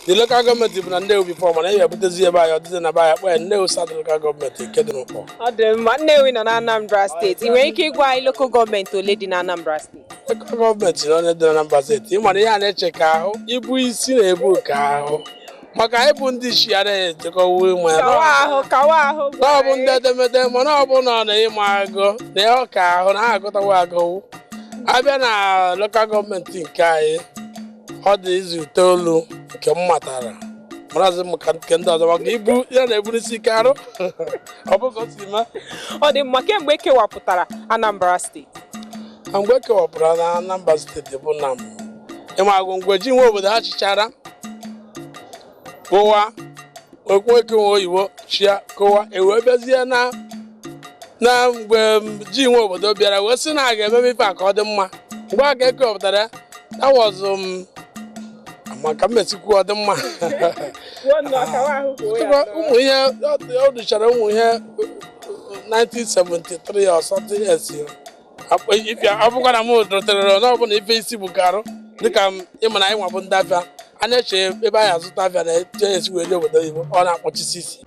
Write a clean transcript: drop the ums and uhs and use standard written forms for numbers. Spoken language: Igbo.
The local government bụ na Nnewi before mana ya butezi ebe anyị ọdịzi na be anyị kpọọ Nnewi South local government nke dị n'ụkpọ. Ọ dị mma. Nnewi nọ na Anambra steeti. Ị nwere ike ịgwa anyị local gọọmenti ole dị na Anambra steeti? Local gọọmenti na onye dị na Anambra steeti. Ị mara ihe a na-eche ka ahụ ibu isi na-ebu ka ahụ maka ịbụ ndị isi anaghị ejekọwa ma kawa ahụ na ọ bụ ndị edemede mana ọ bụ na ọ na-ịma agụ na ihe ọka ahụ na ha agụtawa agụwụ. Abịa na local gọọmenti nke anyị ọ dị izu 9 nke m matara marazi maka nke ndị ọzọ maka ibu ya na-eburu isi ike arụ ọ bụ ka o si ma. Ọ dị mma kemgbe ekewapụtara Anambra steeti. Mgbe ekewapụtara na Anambra steeti bụ na ịma agwụngwe ji nwe obodo ha chichara kụwa okwu oyibo chia kụwa ewee bịazie na mgbe ji nwe obodo bịara wee sị na a ga-ememe ife a ka ọ dị mma. Mgbe a ga-ekewapụtara ya that was maka mmesikwu ọ dị mma ụmụ ihe ọ dịchara ụmụ ihe 1973 or something else ọ bụkwa na m dotere na ọ bụ na ife isi bụ karụ dịka ịma na anyị nwa bụ ndị afịa a na-eche ebe anyị azụta afịa na-eche esi wee obodo oyibo ọ na-akpọchisi isi